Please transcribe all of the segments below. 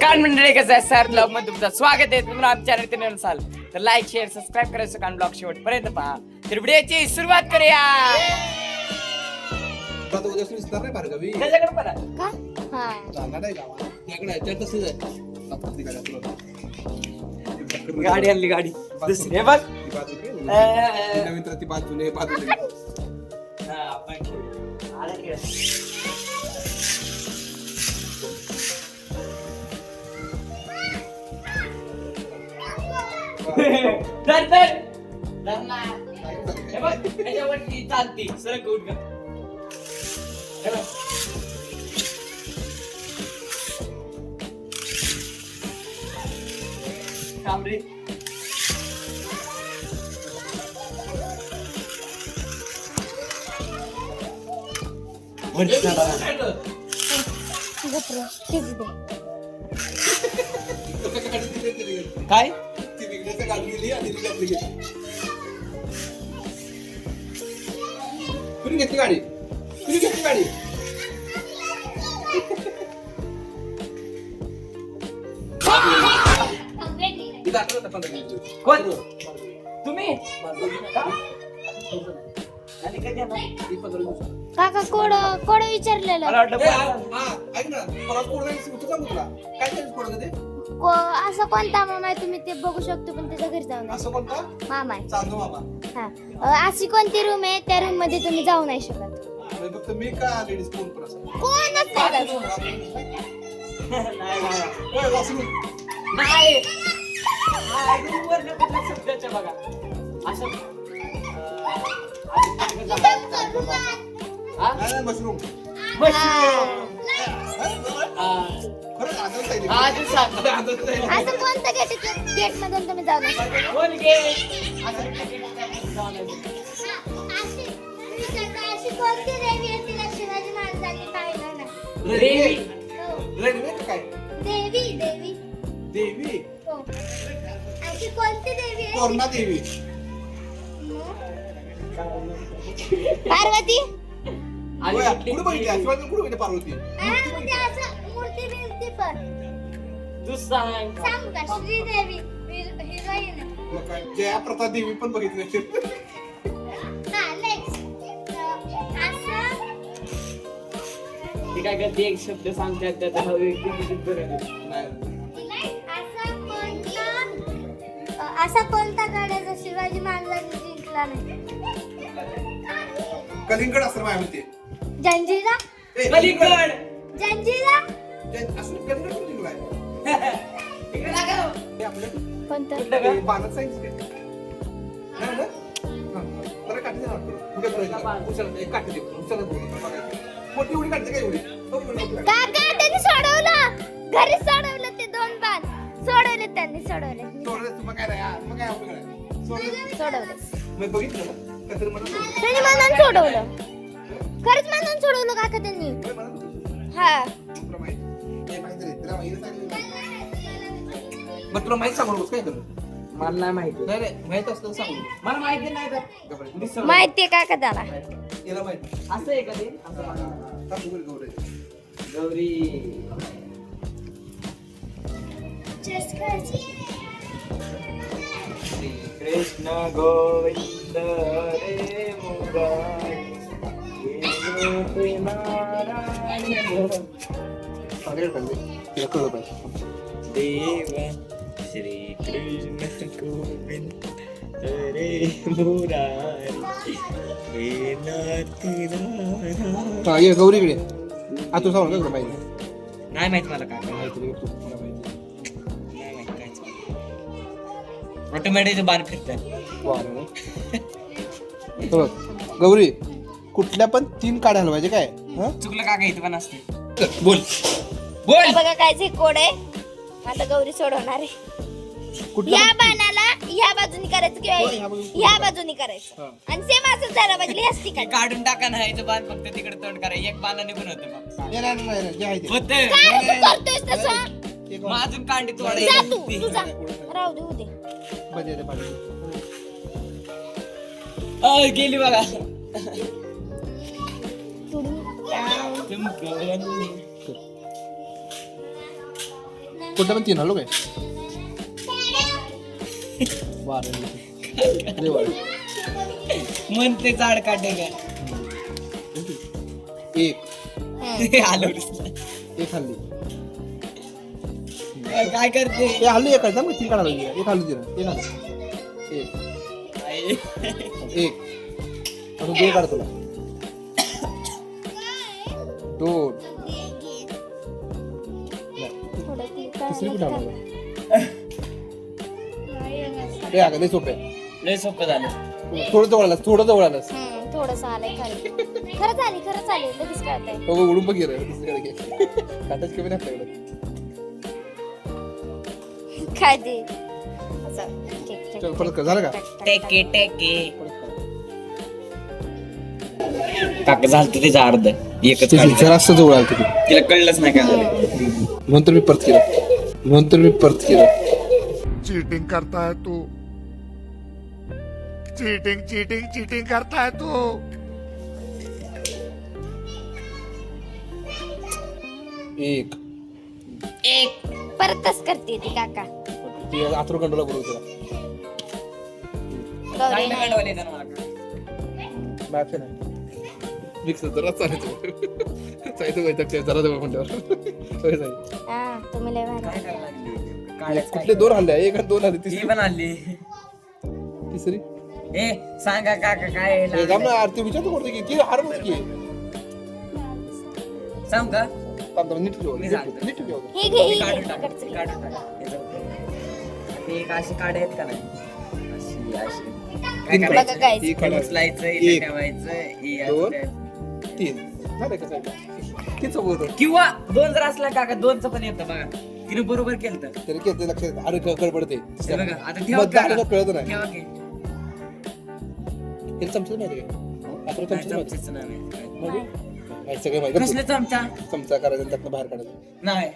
कान मंडळी कसं आहे सर ब्लॉग मध्ये तुमचं स्वागत आहे. तुम्ही आमच्या चॅनल नसाल तर लाईक शेअर सबस्क्राईब करायचं. कान ब्लॉग शेवटपर्यंत पहा. तर व्हिडिओची सुरुवात करूया. त्याच्याकडे पहा. गाडी आणली गाडी दुसरी हे बघ. ती बाजूने बाजूने धर धर धर ना. हे बघ त्याच्यावरती चालती सरक उठ ग. हे बघ. थांब रे. काय कुणी घेतली गाडी कुणी घेतली गाडी कोण तुम्ही काका कोड कोड विचारलेलं मला वाटलं ऐक ना मला कोण तुला काय त्यांचं कोण ते असं कोणता मामा आहे तुम्ही ते बघू शकतो पण त्याच्या घरी जाऊ नये. असं कोणता मामा आहे चांदू मामा हा अशी कोणती रूम आहे त्या रूम मध्ये तुम्ही जाऊ नाही शकत. फक्त मी का लेडीज कोण पण असं कोणच नाही नाही शब्दाच्या बघा असं मशरूम असं कोणतं गेट मधून तुम्ही जाऊ नये. अशी कोणती देवी आहे तिला शिवाजी महाराजांनी पाहिलं नाही. काय देवी देवी देवी हो. अशी कोणती देवी आहे कोरणा देवी पार्वती कुठे बघितली शिवाजी कुठे बघितली पार्वती म्हणजे असं मूर्ती बिर्ती पण तू सांग सांगू का श्रीदेवी हिरोईन मग काय जयाप्रता देवी पण बघितली असेल हा नेक्स्ट असं ती काय करते एक शब्द सांगतात त्याचा हवे असा कोणता गड शिवाजी महाराजांनी जिंकला नाही. कलिंगड असं माय म्हणते जंजिरा कलिंगड जंजिरा असं कलिंगड पण जिंकलाय इकडे लागा. ते आपलं कोणतं बाणत सायन्स नाही ना बरं काठी दे ना काठी दे मोठी एवढी काढते काय एवढी काका त्यांनी सोडवलं घरी सोडवलं ते दोन बाण सोडवले त्यांनी सोडवले मग काय नाही मग काय आपल्याकडे सोडवले मग बघितलं ना काहीतरी म्हणत त्यांनी मनान सोडवलं खरंच मनान सोडवलं काका त्यांनी हा मग तुला माहित सांगू काय करू मला नाही माहिती. नाही नाही माहित असतं सांगू मला माहिती नाही तर माहितीये काका त्याला याला माहित असं आहे का ते गौरी श्री कृष्ण गोविंद रे मुरारी देव श्री कृष्ण गोविंद रे मुरारी हे नाथ नारायण. ये गौरीकडे तू सांग का माहिती नाही माहित मला काय माहिती नाही माहित काय. ऑटोमॅटिक बाण फिरतात. गौरी कुठल्या पण 3 काढ हलवायचे काय चुकलं का इथं पण असते. बोल बोल बघा काय जे कोड आहे आता गौरी सोडवणार आहे. या बाणाला या बाजूनी करायचं किंवा या बाजूनी करायचं आणि सेम असंच झालं पाहिजे ह्याच ठिकाणी काढून टाका ना याचं बाण फक्त तिकडे तोंड करा. एक बाणाने पण होतं मग होत काय तू करतोयस तसं मग अजून कांडी जा तू तोडायची. तू जा राहू दे उदे गेली बघा. कोणत्या पण 3 हलू काय म्हणते झाड काटे का एक आलो एक हल्ली काय करते हे हल्ली एक काढता मग 3 काढायला पाहिजे. एक हल्ली दिला एक हल्ली एक अजून 2 काढ तुला 2 तिसरी कुठे आला ते अगं लय सोपं आहे. लय सोपं झालं थोडं जवळ आलास थोडस आलंय खाली खरंच आली लगेच कळतंय हो उडून बघ रे दुसरीकडे घे काटाच कमी नाही आपल्याकडे काय ते असं, ठीक, चल परत कर झालं का टेके काका झालं त्याचं अर्ध एकच काढलं. जरा असं जवळ आलं तिथे तिला कळलंच नाही काय झालं म्हणून मी परत केलं चीटिंग करता है तू चीटिंग करता है तू एक परतच करते ती काका ते आथरो कंडोला बरोबर गौरी चांगलं नाही. काढवायला येतं ना मला. मॅच नाही मिक्स जरा चालायचं चालायचं वैतक जरा जवळ म्हणल्यावर हा तुम्ही लय भारी. काय करायला लागली? काढायचं काय? कुठले 2 हल्ले एक आणि 2 हल्ले ती तिसरी पण आली तिसरी ए सांगा काका काय हे जाम ना आरती विचारतो कोणती की ती हार की सांग का नीट ठेव मी सांगतो. नीट ठेव हे घे ती काढून टाक इकडचं ती घे. काढून टाक हे जाऊ दे. ती एक अशी काढ आहेत का नाही अशी काय बघा करायचं काय ही काढ उचलायचं एक, इथे ठेवायचं ही असं दोन. द्यायचं. 3 झालं का साहेब किती सोबत होतं किंवा 2 जर असला काका 2चं पण येतं बघा तिने बरोबर केलं तर तरी केलं लक्षात अरे गडबडते हे बघा आता ठेवा मग दाखवलं काका. कळत नाही ठेवा की हे चमचा माहिती काय आपलं नाही, चमचा माहिती चमच्याचं नाही माहित. माहिती सगळं माहिती कसलं चमचा चमचा करायचा आणि त्यातनं बाहेर काढायचं नाही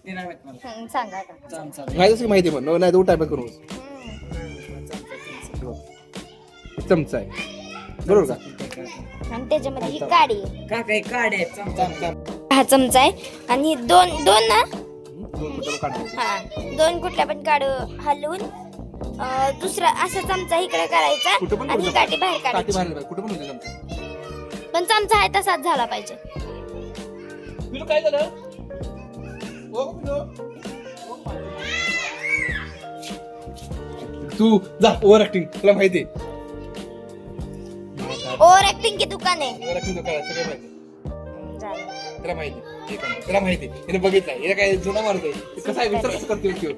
ते नाही माहित मला सांगा का चमचा माहिती असेल माहिती म्हण नाही तर टायप करू चमचा आहे बरोबर का आणि त्याच्यामध्ये ही काडी आहे. काका एक काढ आहे चमचा हा चमचा आहे आणि ही दोन ना 2 कुठं काढायचं हा 2 कुठल्या पण काढू हलवून दुसरा असा चमचा इकडे करायचा कुठं पण आणि ही काठी बाहेर काठी काढायची बाहेर कुठं पण होते चमचा पण चमचा आहे तसाच झाला पाहिजे पिलू काय झालं ओ पिलू तू जा ओव्हर ऍक्टिंग तुला माहिती आहे ओव्हर ऍक्टिंग की दुकान आहे ओव्हर ऍक्टिंग सगळं माहिती झालं. त्याला माहिती हे काम त्याला माहिती हिने बघितलंय हिने काय जुना मारतोय कसं आहे विचार कसं करते त्यो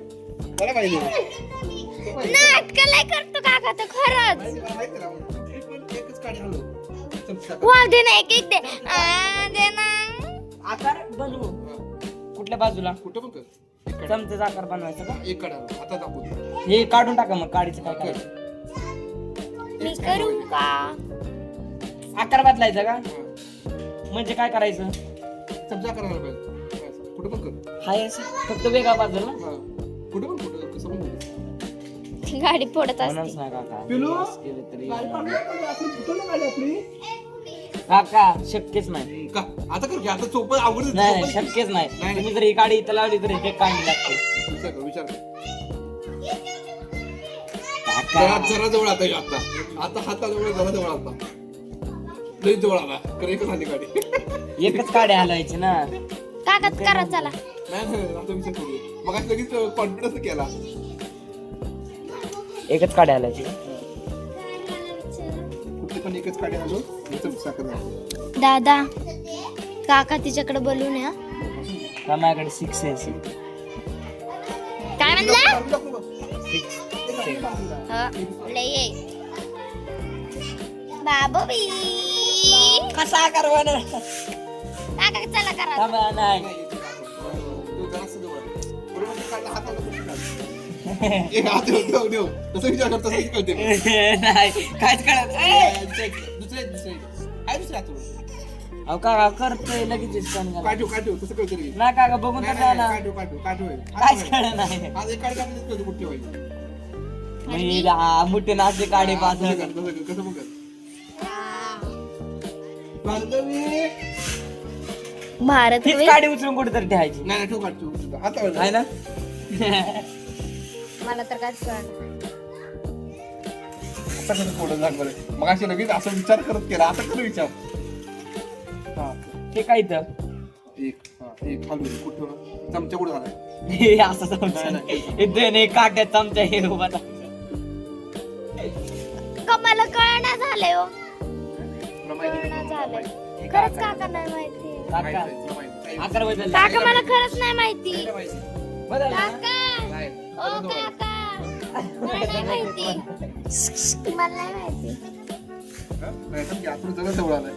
मला माहिती आहे. नाटक लय करतो काका तर खरंच मला माहिती आहे ना. हे पण एकच काढी हलव. चमचा. वा दे ना एक दे दे ना आकार बनवू कुठल्या बाजूला कुठं पण कर एक काढी. चमचाचा आकार बनवायचा का एक काढा आता दाखवतो हे काढून टाका मग काडीचं काय करायचं मी करू का आकार बदलायचा का म्हणजे काय करायचं चमचा करायला पाहिजे कुठं पण कर हाय असं फक्त वेगळा बाजूला हा. कुठं पण कुठं कसं पण बोलू. ती गाडी फोडत म्हणूनच असते नाही काका पिलू? असं केलं तरी आपली कुठं नाही काढली आपली काका शक्यच नाही का आता कर की आता चोपण आवडत नाही नाही, शक्यच नाही नाही. तुम्ही जर ही गाडी इथं लावली तर हे काढली लागते विचार कर काका जरा जवळ आता आता हाताजवळ जरा जवळ आता लई जवळ आला कर एकच आली गाडी एकच काडी हलवायची ना काका करा चला नाही आता विचार करू मग आज लगेच कॉन्फिडन्स केला एकच काडी हलवायची कुठे पण एकच गाडी आलो साखर दादा काका तिच्याकडे बोलून या का माझ्याकडे 6 आहे काय म्हणला 6 लय आहे. बाबू बी कसा आकार बनव काका चला करा थांबा नाही तसं विचार करतो तसं कळते नाही कायच कळत दुसरे काय दुसऱ्या तू अहो काका करतोय लगेच काठव तसं कळते रे ना काका बघून तर जा ना काठव कायच कळत नाही आज एक काढ कळते कुठे व्हायचं मी मोठे नाचे काढे पाच कसं बघ बांधवी भारत तीच काडी उचलून कुठेतरी ठेवायची नाही ठेव काढतो हातावर आहे ना मला तर काय कळलं. आता कसं थोडं झाक बरं. मग अशी लगेच असं विचार करत केला, आता कर विचार. हा हे काय इथं एक हलवून कुठं चमचा कुठं झालाय? हे असं समजा इथे नाही काट्या चमचा हे उभा मला कळना झालंय हो. तुला माहिती कळना आहे का? झालंय. खरंच काका नाही माहिती. माहिती आहे, तुला माहिती आहे. अकरा बदल काका मला खरंच नाही माहिती. नाही माहिती. बदल काका नाही. ओ काका मला नाही माहिती. मला नाही माहिती. हा? नाही तर की आपण जवळ जवळ आलाय.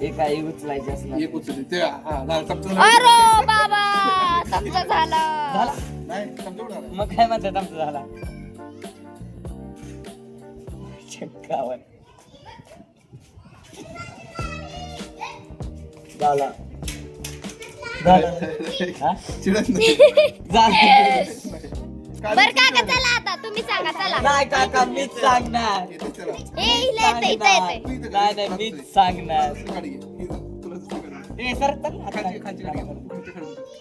हे काय उचलायचे असणार एक उचलली ते हा झालं, चमचा झाला. अरे बाबा तुमचं झालं. झाला नाही चमचा कुठं झाला? मग काय म्हणतात आमचं झाला चक्कावर झाला झाला हा? चिडत नाही. झाला बर काका चला आता तुम्ही सांगा चला. नाही काका मीच सांगणार येते चला. ए इथं येते. तू इथं नाही नाही मीच सांगणार दुसरी गाडी घे. तुला दुसरी गाडी घे. ए सर चल आता. खालची गाडी घे.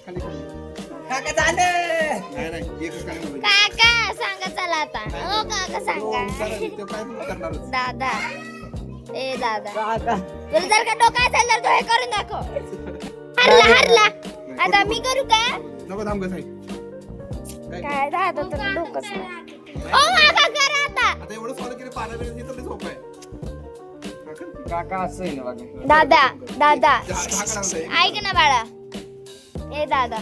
खाली खाली. काका झालं नाही नाही एकच गाडी घे. काका सांगा चला आता. ओ काका सांगा. चालेल, ते काय पण करणारच. दादा ए दादा काका तुला जर का डोका असेल तर तू हे करून दाखव. हरला आता मी करू का? नको थांब गं साई. काय दादा तर डोकंच नाही. ओ काका करा आता. आता एवढं सॉल्व केलं पाण्यात हे तर लई सोपं आहे. काका असं आहे ना बघा दादा दादा झाकण आणलंय. ऐक ना बाळा. ए दादा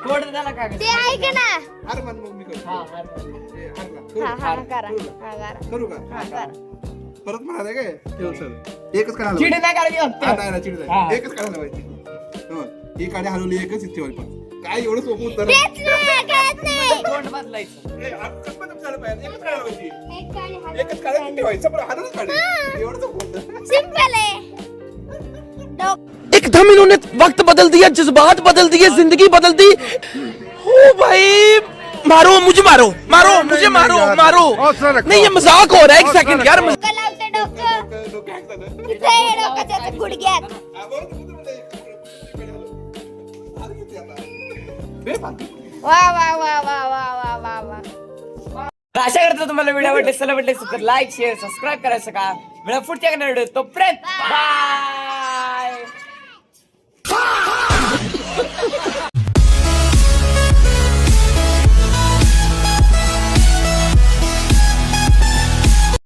कोड झाला काका ते ऐक ना. हार मान मग मी करतो. हा ए, हार ना. हा हा करा करू का? हा करा करू का? हा करा. परत म्हणाले काय ठेव सर एकच काढायला चिड पाहिजे. नाही काढली हा, फक्त. नाही ना चिड हा. नाही एकच काढायला पाहिजे. हो, ही काडी हलवली एकच इथे होईल पण काय एवढं सोपं उत्तर आहे? तेच नाही कळत नाही. तोंड बदलायचं ए, आपण कसं पण झालं पाहिजे एकच काढायला पाहिजे एक काळी हात एकच काढायला ठेवायचं पण हलवून काढे एवढं सोपं होतं. सिंपल आहे. एकदम इन्होंने वक्त बदल दिया, जज्बात बदल दिए, जिंदगी बदल दी। ओ भाई मारो मुझे, मारो मारो मुझे, मारो मारो। नहीं ये मजाक हो रहा है, एक सेकंड यार। डोकं लावते डोकं. डोकं hack झालं. इथे हे डोक्याच्या गुडघ्यात. हा, बरोबर, बरोबर, बरोबर. हार किती आता? बे, बाकी. वा वा वा वा वा वा वा वा. आशा करतो तुम्हाला व्हिडिओ आवडले चला आवडले तर लाईक शेअर सबस्क्राईब करायचं का मला पुढच्या व्हिडिओ तोपर्यंत बाय